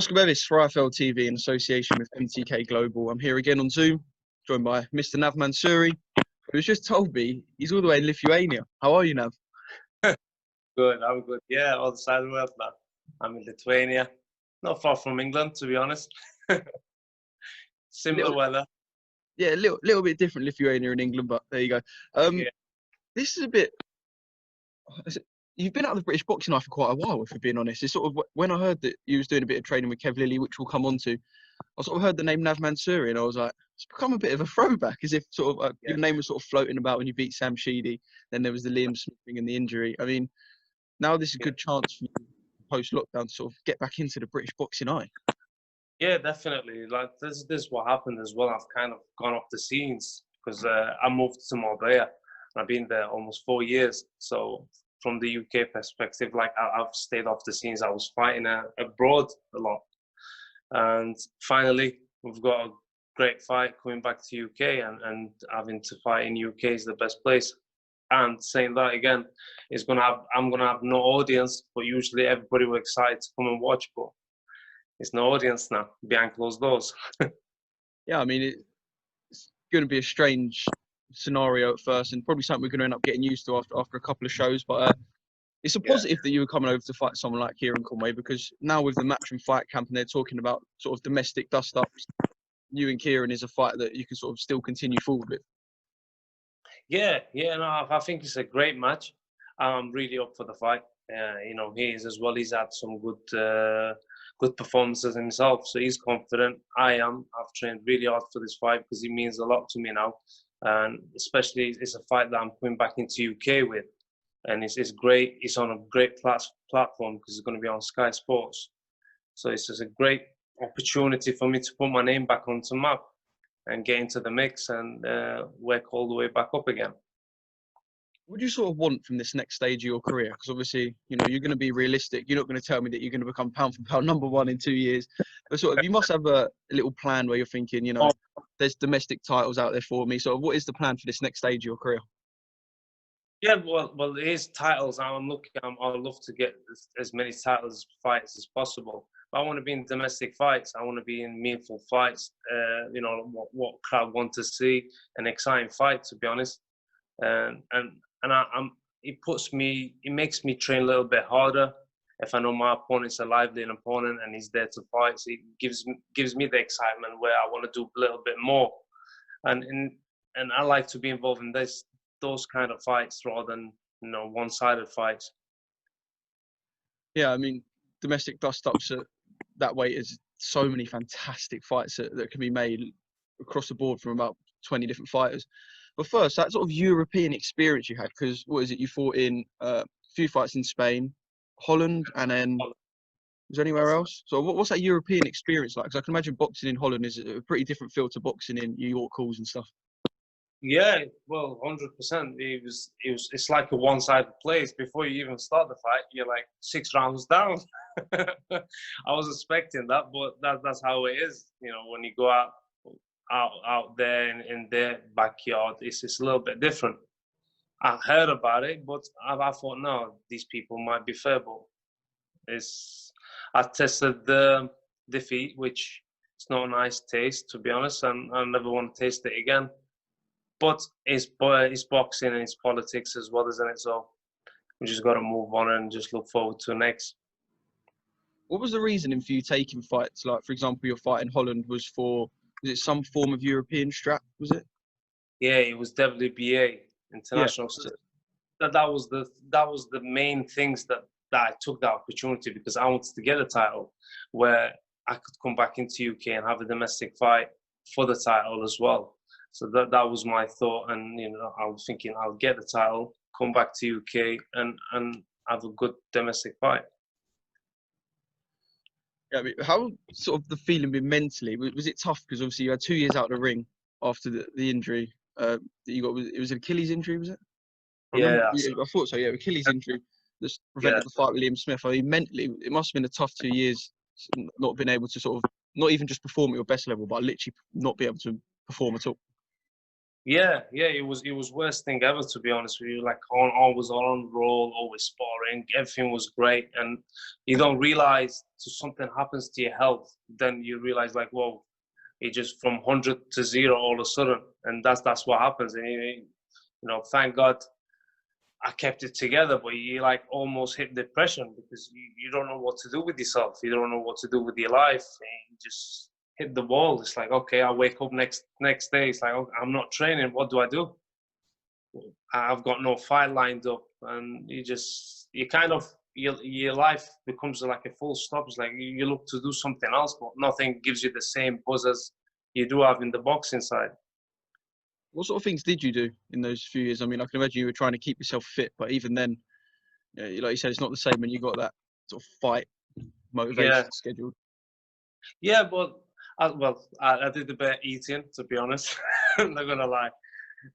Oscar Bevis for IFL TV in association with MTK Global. I'm here again on Zoom, joined by Mr. Nav Mansouri, who's just told me he's all the way in Lithuania. How are you, Nav? Good, I'm good. Yeah, other side of the world, man. I'm in Lithuania. Not far from England, to be honest. Similar weather. Yeah, a little bit different Lithuania and England, but there you go. Yeah. This is a bit... You've been out of the British boxing life for quite a while, if we're being honest. It's sort of when I heard that you was doing a bit of training with KeV Lilly, which we'll come on to, I sort of heard the name Nav Mansouri, and I was like, it's become a bit of a throwback, as if sort of your name was sort of floating about when you beat Sam Sheedy. Then there was the Liam Smith thing and the injury. I mean, now this is a good chance for you post-lockdown to sort of get back into the British boxing eye. Yeah, definitely. Like this is what happened as well. I've kind of gone off the scenes because I moved to Marbella. I've been there almost 4 years. So from the UK perspective, like I've stayed off the scenes. I was fighting abroad a lot, and finally we've got a great fight coming back to UK, and having to fight in UK is the best place. And saying that again, I'm gonna have no audience, but usually everybody will excited to come and watch, but it's no audience now behind closed doors. Yeah, I mean, it's going to be a strange scenario at first, and probably something we're going to end up getting used to after a couple of shows. But it's a positive that you were coming over to fight someone like Kieran Conway, because now with the Matchroom Fight Camp and they're talking about sort of domestic dust-ups, you and Kieran is a fight that you can sort of still continue forward with. Yeah, no, I think it's a great match. I'm really up for the fight. He is as well. He's had some good performances himself, so he's confident. I am. I've trained really hard for this fight because it means a lot to me now, and especially it's a fight that I'm coming back into UK with, and it's great. It's on a great platform because it's going to be on Sky Sports, so it's just a great opportunity for me to put my name back onto the map and get into the mix and work all the way back up again. What do you sort of want from this next stage of your career? Because obviously, you're going to be realistic. You're not going to tell me that you're going to become pound for pound #1 in 2 years. But sort of, you must have a little plan where you're thinking, there's domestic titles out there for me. So what is the plan for this next stage of your career? Yeah, well, it is titles. I'd love to get as many titles fights as possible. But I want to be in domestic fights. I want to be in meaningful fights. What crowd want to see, an exciting fight, to be honest. It makes me train a little bit harder if I know my opponent's a lively opponent and he's there to fight. So it gives me the excitement where I want to do a little bit more, and I like to be involved in those kind of fights rather than one-sided fights. Yeah, I mean, domestic dust-ups that way is so many fantastic fights that can be made across the board from about 20 different fighters. But first, that sort of European experience you had, because what is it? You fought in a few fights in Spain, Holland, and then was there anywhere else? So what's that European experience like? Because I can imagine boxing in Holland is a pretty different feel to boxing in New York halls and stuff. Yeah, well, 100%. It's like a one-sided place. Before you even start the fight, you're like 6 rounds down. I was expecting that, but that's how it is. When you go out there in their backyard, it's a little bit different. I heard about it, but I thought, no, these people might be fair, but I tested the defeat, which is not a nice taste, to be honest, and I never want to taste it again. But it's boxing and it's politics as well, isn't it? So we just got to move on and just look forward to next. What was the reasoning for you taking fights? Like, for example, your fight in Holland was it some form of European strap, was it? Yeah, it was WBA, international. Yeah. That was the main things that I took that opportunity because I wanted to get a title where I could come back into UK and have a domestic fight for the title as well. So that was my thought, and I was thinking I'll get the title, come back to UK, and have a good domestic fight. Yeah, I mean, how sort of the feeling been mentally? Was it tough? Because obviously you had 2 years out of the ring after the injury that you got. It was an Achilles injury, was it? I thought so. Yeah, Achilles injury that prevented the fight with Liam Smith. I mean, mentally, it must have been a tough 2 years, not being able to sort of not even just perform at your best level, but literally not be able to perform at all. Yeah, yeah, it was worst thing ever, to be honest with you. Like always on roll, always sparring, everything was great, and you don't realize till something happens to your health, then you realize like, whoa, it just from 100 to 0 all of a sudden, and that's what happens. And thank God I kept it together, but you like almost hit depression because you don't know what to do with yourself, you don't know what to do with your life, and you just hit the wall. It's like, okay, I wake up next day. It's like, okay, I'm not training. What do I do? I've got no fight lined up, and you kind of your life becomes like a full stop. It's like you look to do something else, but nothing gives you the same buzz as you do have in the boxing side. What sort of things did you do in those few years? I mean, I can imagine you were trying to keep yourself fit, but even then, like you said, it's not the same when you got that sort of fight Yeah, motivation scheduled. yeah, but I did a bit of eating, to be honest. I'm not gonna lie.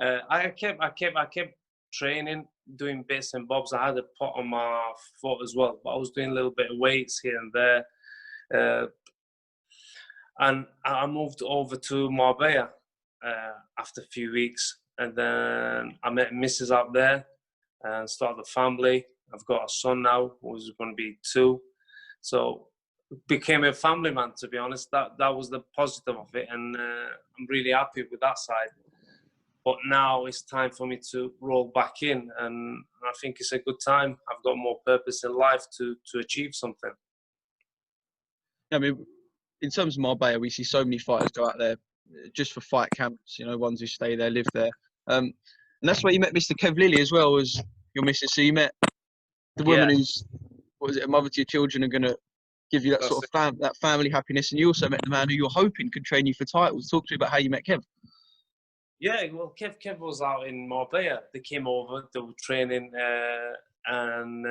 I kept training, doing bits and bobs. I had a pot on my foot as well, but I was doing a little bit of weights here and there. Uh, and I moved over to Marbella after a few weeks, and then I met Mrs. out there and started a family. I've got a son now who's going to be 2, so became a family man. To be honest, that was the positive of it, and I'm really happy with that side. But now it's time for me to roll back in, and I think it's a good time. I've got more purpose in life to achieve something. I mean, in terms of Marbella, we see so many fighters go out there just for fight camps. You know, ones who stay there, live there, and that's where you met Mr. KeV Lilly as well as your missus. So you met the woman Yeah, who's, what is it, a mother to your children, and going to give you that that's sort it. of that family happiness. And you also met the man who you're hoping could train you for titles. Talk to me about how you met KeV. Yeah, well, Kev was out in Marbella. They came over, they were training, and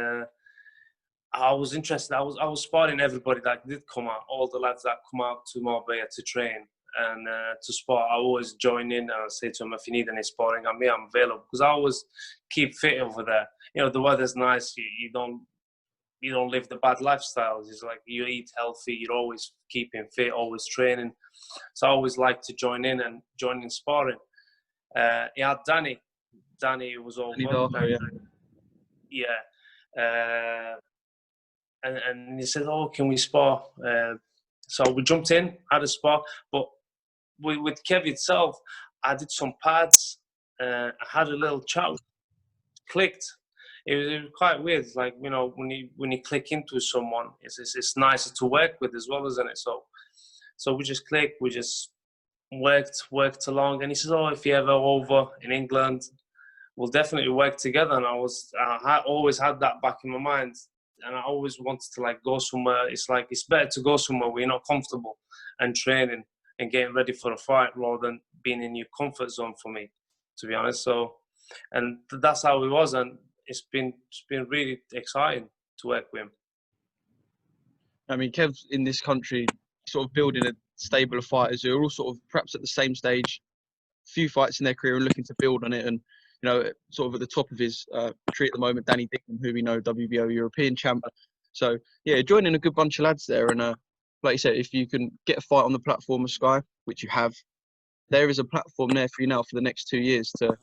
I was interested. I was spotting everybody that did come out, all the lads that come out to Marbella to train and to spot. I always join in and I say to them, if you need any sparring, I'm available, because I always keep fit over there. The weather's nice. You don't live the bad lifestyles. It's like you eat healthy. You're always keeping fit, always training. So I always like to join in sparring. He had Danny. Danny was Danny over. Darko, yeah. Yeah. And he said, "Oh, can we spar?" So we jumped in, had a spar. But with KeV itself, I did some pads. I had a little chat. Clicked. It was quite weird. It's like, when you click into someone, it's nicer to work with as well, isn't it? So we just clicked. We just worked along. And he says, "Oh, if you're ever over in England, we'll definitely work together." And I always had that back in my mind, and I always wanted to like go somewhere. It's like it's better to go somewhere where you're not comfortable and training and getting ready for a fight rather than being in your comfort zone, for me, to be honest. So, and that's how it was, and it's been really exciting to work with him. I mean, KeV's in this country sort of building a stable of fighters who are all sort of perhaps at the same stage, few fights in their career and looking to build on it. And, sort of at the top of his tree at the moment, Danny Dickman, who we know, WBO European champ. So, yeah, joining a good bunch of lads there. And like you said, if you can get a fight on the platform of Sky, which you have, there is a platform there for you now for the next 2 years to have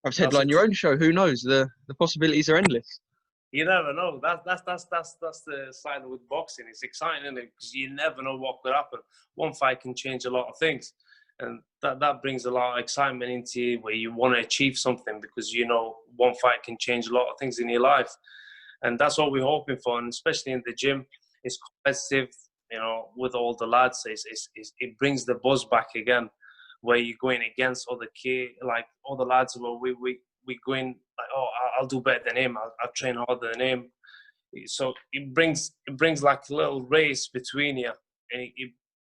That's headline it. your own show. Who knows? The possibilities are endless. You never know. That's the side with boxing. It's exciting, isn't it? Because you never know what could happen. One fight can change a lot of things, and that brings a lot of excitement into you, where you want to achieve something, because one fight can change a lot of things in your life, and that's what we're hoping for. And especially in the gym, it's competitive. With all the lads, it brings the buzz back again, where you're going against other like other lads where we go in like, oh, I'll do better than him. I'll train harder than him. So it brings like a little race between you, and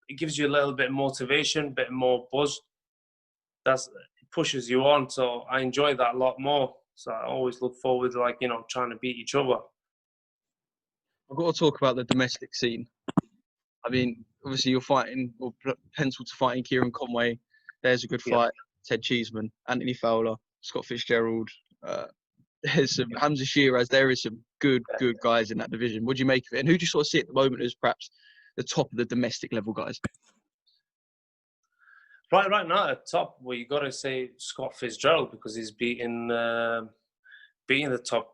it gives you a little bit of motivation, a bit more buzz. It pushes you on. So I enjoy that a lot more. So I always look forward to trying to beat each other. I've got to talk about the domestic scene. I mean, obviously you're fighting or penciled to fighting Kieran Conway. There's a good Yeah. fight. Ted Cheeseman, Anthony Fowler, Scott Fitzgerald. There's some Hamza Shiraz. There is some good guys in that division. What do you make of it? And who do you sort of see at the moment as perhaps the top of the domestic level guys? Right now at top, well, you got to say Scott Fitzgerald because he's beating the top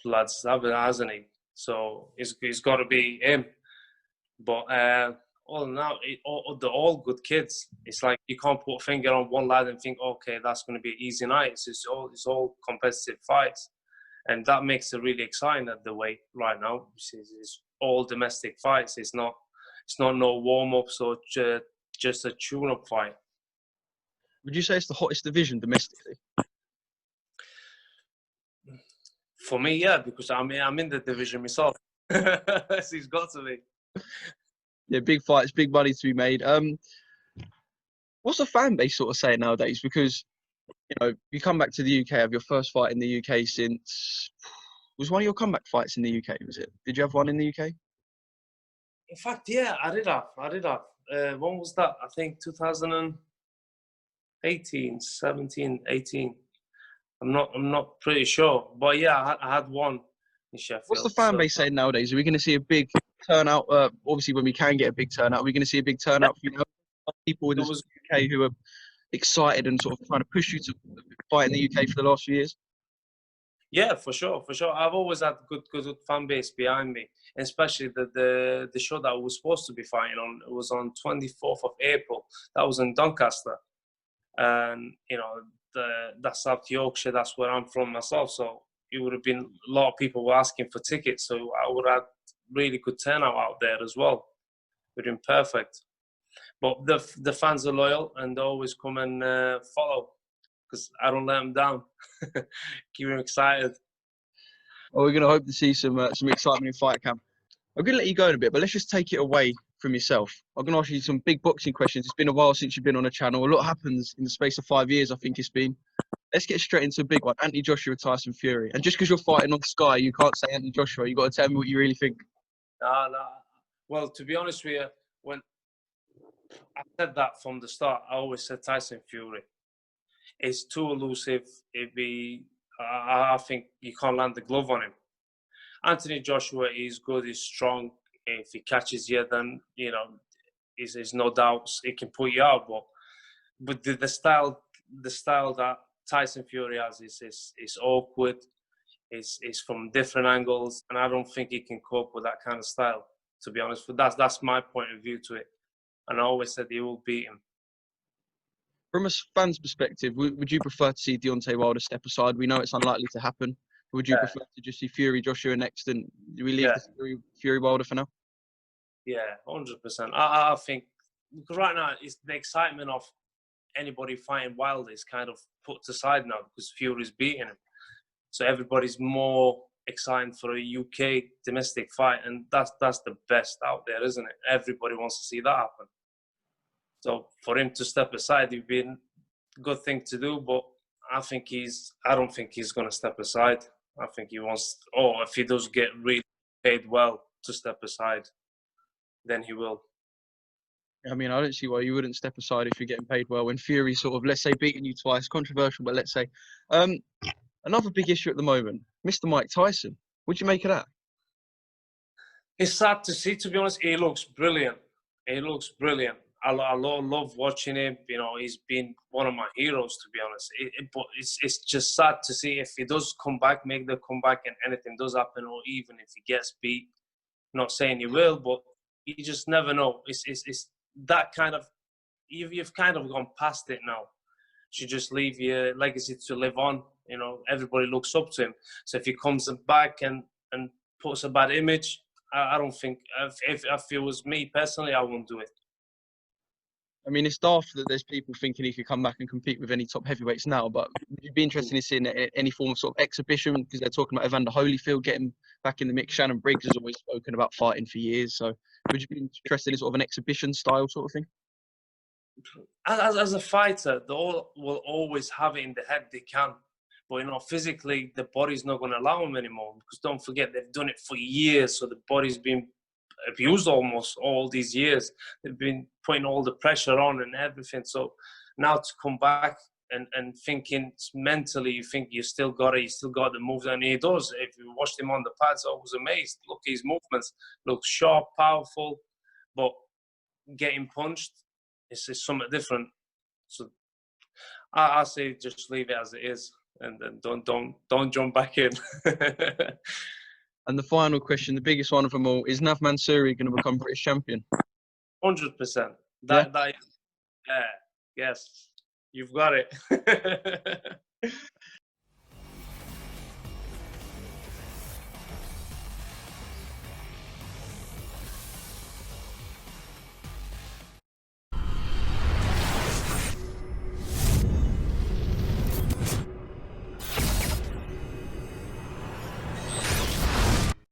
lads, hasn't he? So it's got to be him. But all now, they're all good kids. It's like you can't put a finger on one lad and think, okay, that's going to be an easy night. It's all competitive fights, and that makes it really exciting at the weight right now. It's all domestic fights. It's not no warm ups or just a tune up fight. Would you say it's the hottest division domestically? For me, yeah, because I'm in the division myself. So it's got to be. Yeah, big fights, big money to be made. What's the fan base sort of saying nowadays? Because you come back to the UK, have your first fight in the UK since was one of your comeback fights in the UK? Was it? Did you have one in the UK? In fact, yeah, I did have. When was that? I think 2018, 17, 18. I'm not pretty sure, but yeah, I had one in Sheffield. What's the fan base saying nowadays? Are we going to see a big turnout? Obviously, when we can get a big turnout, are we going to see a big turnout for people in the UK who are excited and sort of trying to push you to fight in the UK for the last few years? Yeah, for sure. I've always had good fan base behind me, and especially the show that I was supposed to be fighting on. It was on 24th of April. That was in Doncaster, and that's South Yorkshire. That's where I'm from myself. So it would have been a lot of people were asking for tickets. So I would have really good turnout out there as well. It would have been perfect. But the fans are loyal and they always come and follow because I don't let them down. Keep them excited. Well, we're going to hope to see some excitement in fight camp. I'm going to let you go in a bit, but let's just take it away from yourself. I'm going to ask you some big boxing questions. It's been a while since you've been on a channel. A lot happens in the space of 5 years, I think it's been. Let's get straight into a big one. Anthony Joshua, Tyson Fury. And just because you're fighting on Sky, you can't say Anthony Joshua. You've got to tell me what you really think. No. Well, to be honest with you, when I said that from the start, I always said Tyson Fury. It's too elusive. I think you can't land the glove on him. Anthony Joshua is good, he's strong. If he catches you, then there's no doubts he can put you out. But the style that Tyson Fury has is awkward. It's from different angles, and I don't think he can cope with that kind of style. To be honest, but that's my point of view to it. And I always said he will beat him. From a fan's perspective, would you prefer to see Deontay Wilder step aside? We know it's unlikely to happen. Would you prefer to just see Fury Joshua next, and do we leave the Fury Wilder for now? Yeah, 100%. I think because right now it's the excitement of anybody fighting Wilder is kind of put aside now because Fury's beating him. So everybody's more excited for a UK domestic fight, and that's the best out there, isn't it? Everybody wants to see that happen. So for him to step aside, it'd be a good thing to do, but I don't think he's going to step aside. I think he wants, if he does get really paid well to step aside, then he will. I mean, I don't see why you wouldn't step aside if you're getting paid well. When Fury sort of, let's say, beating you twice, controversial, but let's say. Another big issue at the moment, Mr. Mike Tyson. What do you make of that? It's sad to see, to be honest. He looks brilliant. I love watching him. He's been one of my heroes, to be honest. But it's just sad to see if he does come back, make the comeback, and anything does happen, or even if he gets beat. Not saying he will, but you just never know. It's that kind of, you've kind of gone past it now. You just leave your legacy to live on. Everybody looks up to him. So if he comes back and puts a bad image, I don't think, if it was me personally, I wouldn't do it. I mean, it's daft that there's people thinking he could come back and compete with any top heavyweights now, but would you be interested in seeing any form of sort of exhibition? Because they're talking about Evander Holyfield getting back in the mix. Shannon Briggs has always spoken about fighting for years. So would you be interested in sort of an exhibition style sort of thing? As a fighter, they all will always have it in the head they can. But, physically, the body's not going to allow them anymore. Because don't forget, they've done it for years. So the body's been abused almost all these years. They've been putting all the pressure on and everything. So now to come back and thinking mentally, you think you still got the moves, and he does. If you watched him on the pads, I was amazed. Look, his movements look sharp, powerful, but getting punched is something different. So I say just leave it as it is, and then don't jump back in. And the final question, the biggest one of them all, is Nav Mansouri going to become British champion? 100%. Yeah? That is, yeah, yes, you've got it.